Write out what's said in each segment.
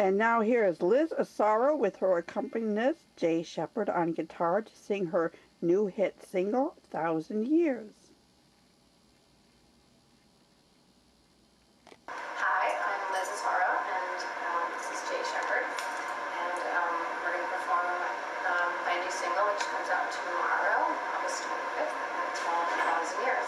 And now here is Liz Asaro with her accompanist Jay Shephard on guitar to sing her new hit single, 1,000 Years. Hi, I'm Liz Asaro, and this is Jay Shephard, and we're going to perform my new single, which comes out tomorrow, August 25th, and it's called 1,000 Years.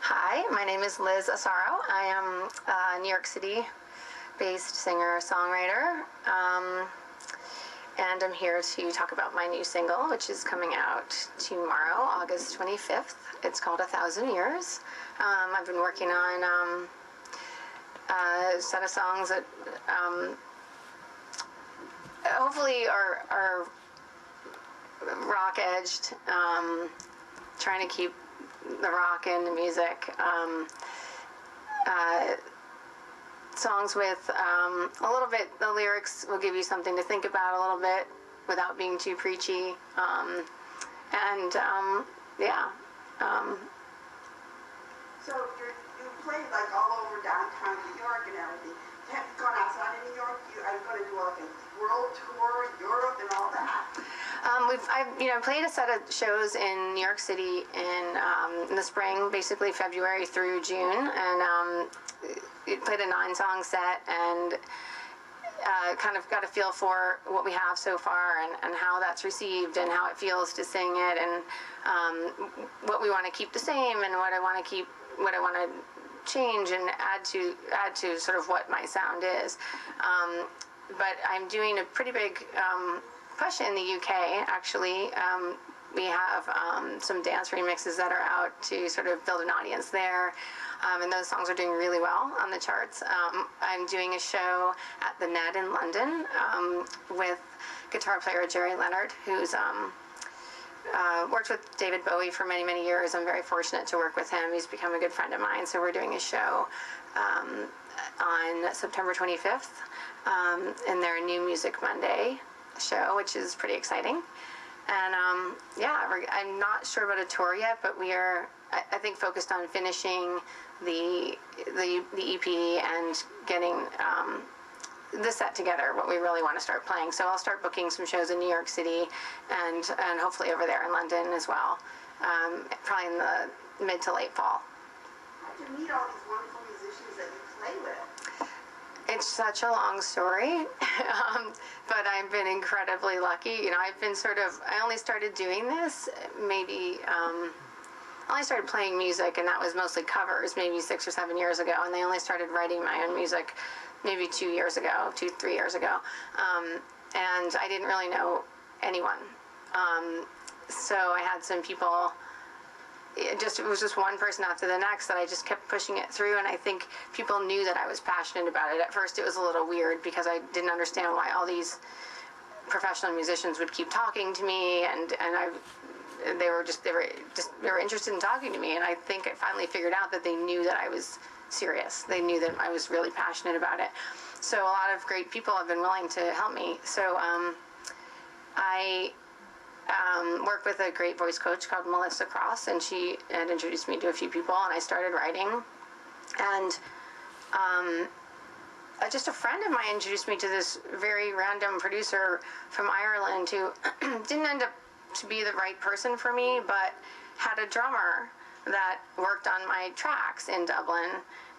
Hi, my name is Liz Asaro. I am a New York City-based singer-songwriter, and I'm here to talk about my new single, which is coming out tomorrow, August 25th. It's called 1,000 Years. I've been working on a set of songs that hopefully are rock-edged, trying to keep the rock in the music. Songs with a little bit, the lyrics will give you something to think about a little bit without being too preachy. So you played like all over downtown New York and everything. Have you gone outside of New York? Are you going to do like a world tour, Europe, and all that? I've played a set of shows in New York City in the spring, basically February through June, and played a 9-song set and kind of got a feel for what we have so far and how that's received and how it feels to sing it and what we want to keep the same and what I want to change and add to sort of what my sound is. But I'm doing a pretty big push in the UK, actually. We have some dance remixes that are out to sort of build an audience there. And those songs are doing really well on the charts. I'm doing a show at the Ned in London with guitar player Jerry Leonard, who's worked with David Bowie for many, many years. I'm very fortunate to work with him. He's become a good friend of mine. So we're doing a show on September 25th in their New Music Monday show, which is pretty exciting. And I'm not sure about a tour yet, but we are, I think, focused on finishing the EP and getting the set together, what we really want to start playing. So I'll start booking some shows in New York City and hopefully over there in London as well, probably in the mid to late fall. How do you meet all these wonderful musicians that you play with? It's such a long story, but I've been incredibly lucky. I've been I only started doing this I only started playing music, and that was mostly covers, maybe 6 or 7 years ago, and I only started writing my own music maybe 3 years ago. And I didn't really know anyone. So I had some people, it was just one person after the next that I just kept pushing it through, and I think people knew that I was passionate about it. At first it was a little weird because I didn't understand why all these professional musicians would keep talking to me, and they were interested in talking to me, and I think I finally figured out that they knew that I was serious. They knew that I was really passionate about it. So a lot of great people have been willing to help me. So I work with a great voice coach called Melissa Cross, and she had introduced me to a few people, and I started writing. And just a friend of mine introduced me to this very random producer from Ireland who didn't end up to be the right person for me, but had a drummer that worked on my tracks in Dublin,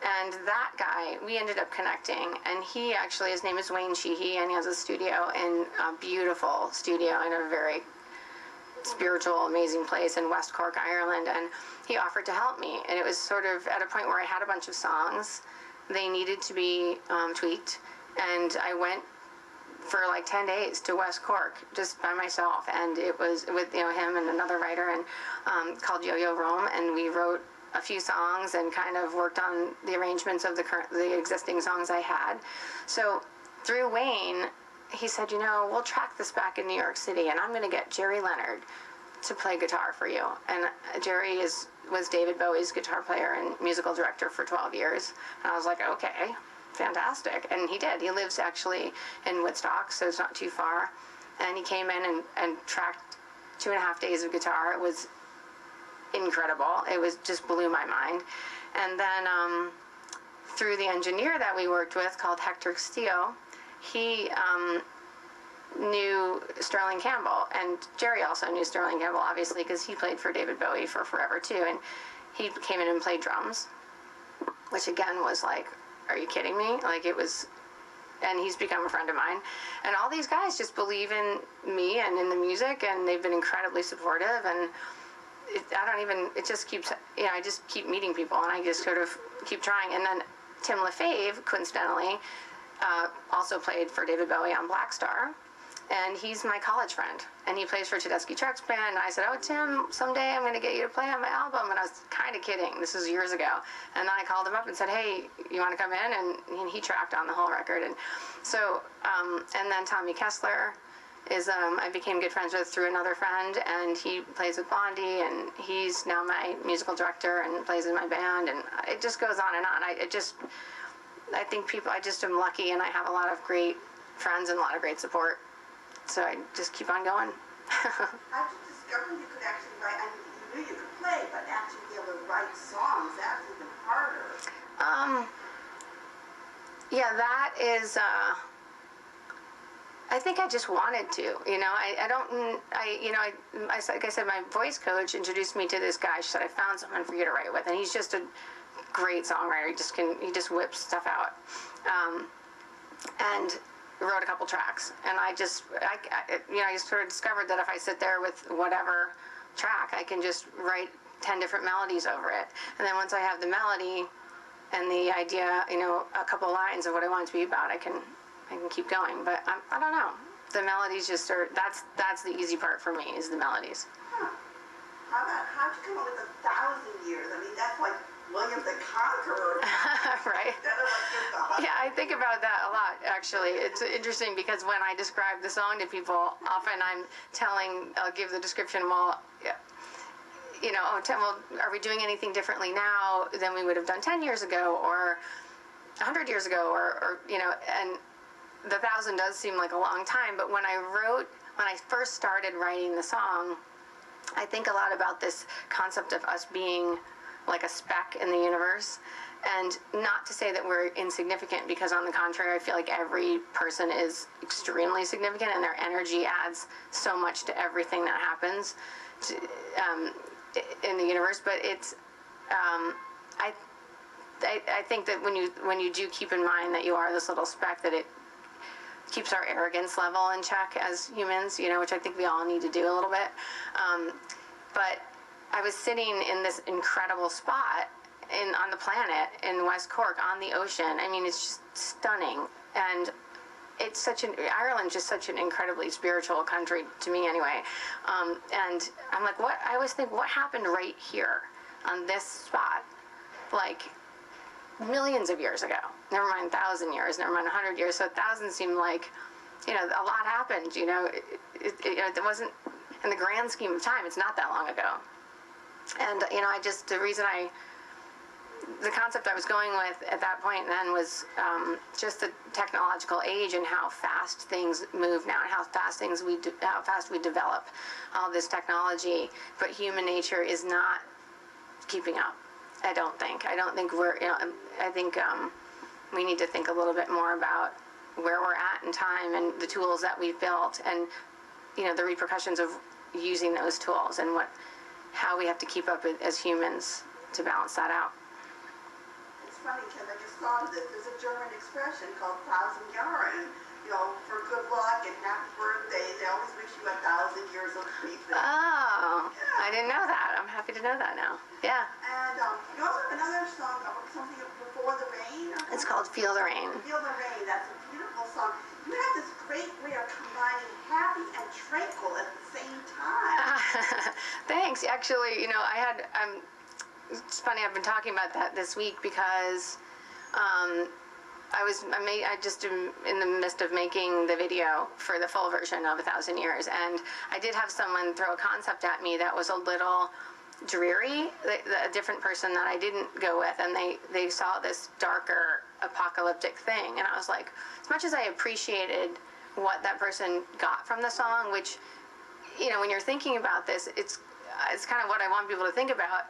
and that guy, we ended up connecting, and he actually, his name is Wayne Sheehy, and he has a studio in a beautiful studio in a very spiritual, amazing place in West Cork, Ireland, and he offered to help me, and it was sort of at a point where I had a bunch of songs. They needed to be tweaked, and I went for like 10 days to West Cork just by myself, and it was with him and another writer and called Yo-Yo Rome, and we wrote a few songs and kind of worked on the arrangements of the existing songs I had. So through Wayne, he said, we'll track this back in New York City, and I'm going to get Jerry Leonard to play guitar for you. And Jerry was David Bowie's guitar player and musical director for 12 years. And I was like, okay, fantastic. And he did. He lives actually in Woodstock, so it's not too far. And he came in and tracked 2.5 days of guitar. It was incredible. It was just blew my mind. And then through the engineer that we worked with called Hector Castillo, he knew Sterling Campbell, and Jerry also knew Sterling Campbell, obviously, because he played for David Bowie for forever too, and he came in and played drums, which again was like, are you kidding me? Like, it was, and he's become a friend of mine, and all these guys just believe in me and in the music, and they've been incredibly supportive, and it just keeps, I just keep meeting people, and I just sort of keep trying. And then Tim LaFave, coincidentally, also played for David Bowie on Black Star, and he's my college friend, and he plays for Tedeschi Trucks Band. And I said, oh, Tim, someday I'm going to get you to play on my album. And I was kind of kidding. This was years ago. And then I called him up and said, hey, you want to come in? And he tracked on the whole record. And so, and then Tommy Kessler is, I became good friends with through another friend, and he plays with Blondie, and he's now my musical director and plays in my band, and it just goes on and on. I think I just am lucky, and I have a lot of great friends and a lot of great support. So I just keep on going. How did you discover you could actually write? I mean, you knew you could play, but actually be able to write songs, that's even harder? Yeah, that is, I think I just wanted to, you know, like I said, my voice coach introduced me to this guy. She said, I found someone for you to write with. And he's just a great songwriter. He just whips stuff out. And wrote a couple tracks. And I just sort of discovered that if I sit there with whatever track, I can just write 10 different melodies over it. And then once I have the melody and the idea, you know, a couple lines of what I want it to be about, I can keep going. But I don't know. The melodies just are, that's the easy part for me, is the melodies. Huh. How'd you come up with 1,000 years? I mean, that's like William the Conqueror. Right. Yeah, I think about that a lot, actually. It's interesting because when I describe the song to people, often I'll give the description, well, you know, well, are we doing anything differently now than we would have done 10 years ago or 100 years ago, or you know, and the 1,000 does seem like a long time, but when I first started writing the song, I think a lot about this concept of us being like a speck in the universe. And not to say that we're insignificant, because on the contrary, I feel like every person is extremely significant and their energy adds so much to everything that happens in the universe. But it's, I think that when you do keep in mind that you are this little speck, that it keeps our arrogance level in check as humans, you know, which I think we all need to do a little bit. But I was sitting in this incredible spot on the planet in West Cork on the ocean. I mean, it's just stunning. And it's Ireland's just such an incredibly spiritual country to me anyway. And I'm like, I always think, what happened right here on this spot? Like, millions of years ago, never mind 1,000 years, never mind 100 years. So 1,000 seemed like, you know, a lot happened, you know. It wasn't, in the grand scheme of time, it's not that long ago. And, you know, the concept I was going with at that point then was just the technological age and how fast things move now, and how fast we develop all this technology. But human nature is not keeping up. I don't think we're, you know, I think we need to think a little bit more about where we're at in time and the tools that we've built, and, you know, the repercussions of using those tools, and how we have to keep up as humans to balance that out. It's funny, because I just thought of this. There's a German expression called 1,000 Jahre, and, you know, for good luck and happy birthday, they always wish you 1,000 years of life. Oh, yeah. I didn't know that. I'm happy to know that now. Yeah. And you also have another song, something Before the Rain? It's called Feel the Rain. Feel the Rain. That's a beautiful song. You have this great way of combining happy and tranquil at the same time. Thanks. Actually, you know, it's funny, I've been talking about that this week because I just am in the midst of making the video for the full version of 1,000 Years, and I did have someone throw a concept at me that was a little dreary, a different person that I didn't go with, and they saw this darker apocalyptic thing, and I was like, as much as I appreciated what that person got from the song, which, you know, when you're thinking about this, it's kind of what I want people to think about,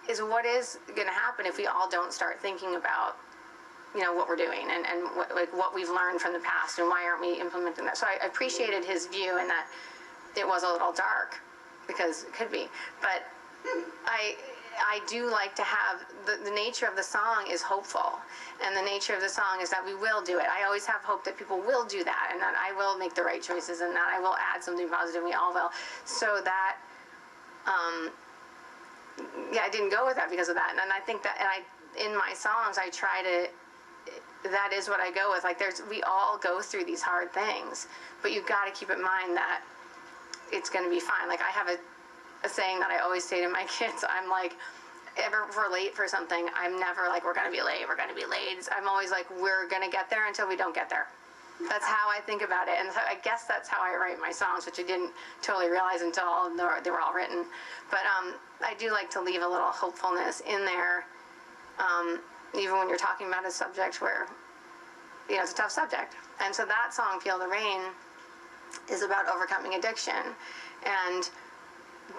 is what is going to happen if we all don't start thinking about, you know, what we're doing and what we've learned from the past, and why aren't we implementing that. So I appreciated his view, in that it was a little dark, because it could be, but I do like to have the nature of the song is hopeful, and the nature of the song is that we will do it. I always have hope that people will do that, and that I will make the right choices, and that I will add something positive. We all will. So that, I didn't go with that because of that. And I think that, in my songs, I try to. That is what I go with. Like, we all go through these hard things, but you've got to keep in mind that it's going to be fine. Like, I have a saying that I always say to my kids. I'm like, if we're late for something, I'm never like, we're going to be late. I'm always like, we're going to get there until we don't get there. That's how I think about it. And so I guess that's how I write my songs, which I didn't totally realize until they were all written. But I do like to leave a little hopefulness in there, even when you're talking about a subject where, you know, it's a tough subject. And so that song, Feel the Rain, is about overcoming addiction. And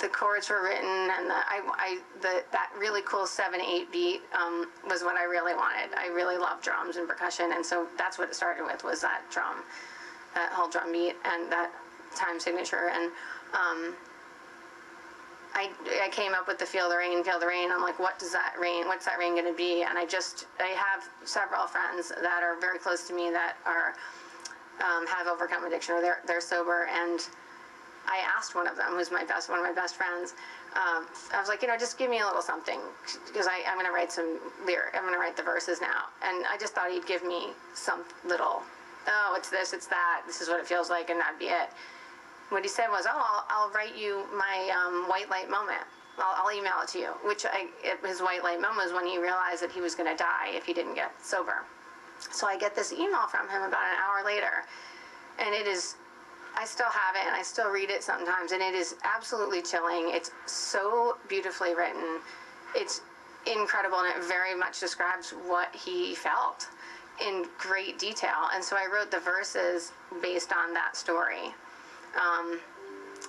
the chords were written, and that really cool 7/8 beat was what I really wanted. I really love drums and percussion, and so that's what it started with, was that whole drum beat and that time signature. And I came up with the Feel the Rain, Feel the Rain. I'm like, what's that rain going to be? And I have several friends that are very close to me that are have overcome addiction, or they're sober, and I asked one of them, who's one of my best friends, I was like, just give me a little something, because I'm going to write I'm going to write the verses now. And I just thought he'd give me some little, oh, it's this, it's that, this is what it feels like, and that'd be it. What he said was, oh, I'll write you my white light moment. I'll email it to you, his white light moment was when he realized that he was going to die if he didn't get sober. So I get this email from him about an hour later, and I still have it, and I still read it sometimes, and it is absolutely chilling. It's so beautifully written. It's incredible, and it very much describes what he felt in great detail. And so I wrote the verses based on that story.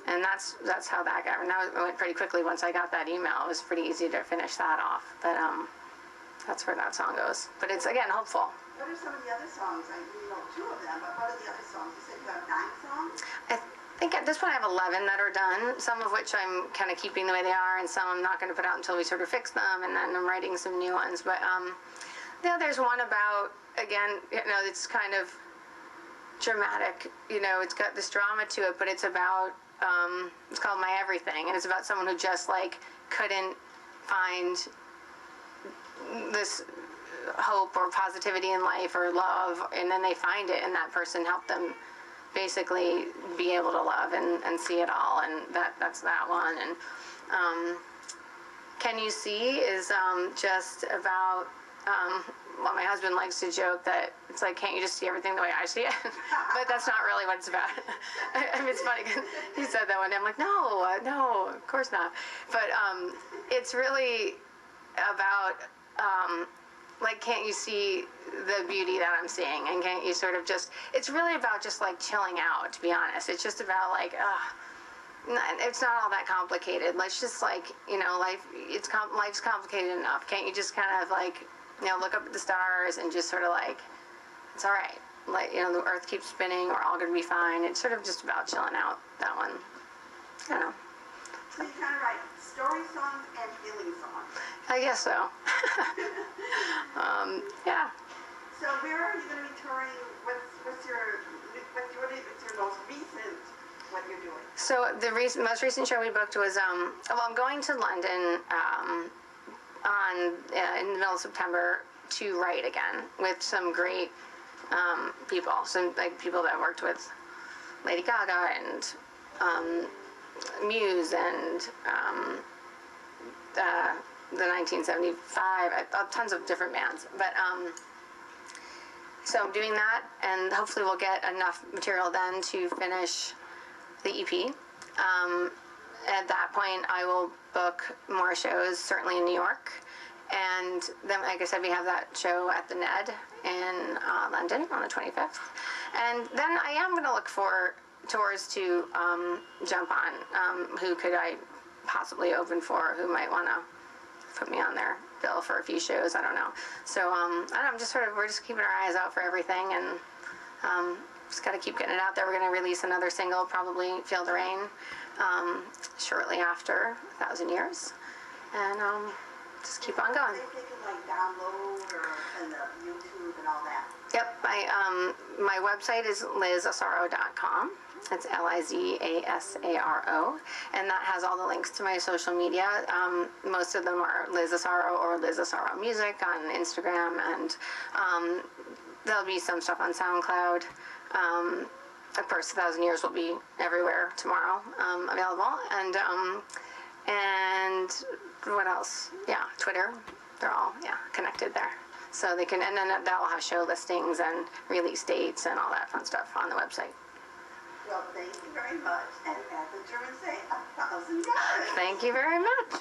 And that's how that got. And that went pretty quickly once I got that email. It was pretty easy to finish that off. But that's where that song goes. But it's, again, hopeful. What are some of the other songs? I know 2 of them, but what are the other songs? You said you have 9 songs? I think at this point I have 11 that are done, some of which I'm kind of keeping the way they are, and some I'm not going to put out until we sort of fix them, and then I'm writing some new ones. But there's one about, again, it's kind of dramatic. It's got this drama to it, but it's about, it's called My Everything, and it's about someone who just, couldn't find this hope or positivity in life or love, and then they find it, and that person helped them basically be able to love and see it all, and that's that one. And Can You See is just about, well, my husband likes to joke that it's like, can't you just see everything the way I see it? But that's not really what it's about. I mean, it's funny, because he said that one day. I'm like, no, of course not. But it's really about, can't you see the beauty that I'm seeing? And can't you sort of it's really about just chilling out, to be honest. It's just about it's not all that complicated. Let's just life's complicated enough. Can't you just kind of look up at the stars and just sort of it's all right. The earth keeps spinning, we're all going to be fine. It's sort of just about chilling out, that one. I don't know. So you kind of write story songs and healing songs. I guess so. Yeah. So where are you going to be touring? What's your most recent, what you're doing? So the most recent show we booked was, I'm going to London in the middle of September to write again with some great people. Some people that worked with Lady Gaga and Muse and the 1975, tons of different bands. But so I'm doing that, and hopefully we'll get enough material then to finish the EP. At that point, I will book more shows, certainly in New York. And then, like I said, we have that show at the Ned in London on the 25th. And then I am going to look for tours to jump on. Who could I possibly open for? Who might want to put me on their bill for a few shows? I don't know. So I don't know, we're just keeping our eyes out for everything, and just got to keep getting it out there. We're going to release another single, probably Feel the Rain, shortly after 1,000 Years, and just keep on going. They can download and the YouTube and all that. Yep, my website is lizasaro.com. It's LIZASARO, and that has all the links to my social media. Most of them are Liz Asaro or Liz Asaro Music on Instagram, and there'll be some stuff on SoundCloud. Of course, 1,000 Years will be everywhere tomorrow, available, and what else? Yeah, Twitter. They're all connected there. So they can, and then that'll have show listings and release dates and all that fun stuff on the website. Well, thank you very much, and as the Germans say, 1,000 Jahre. Thank you very much.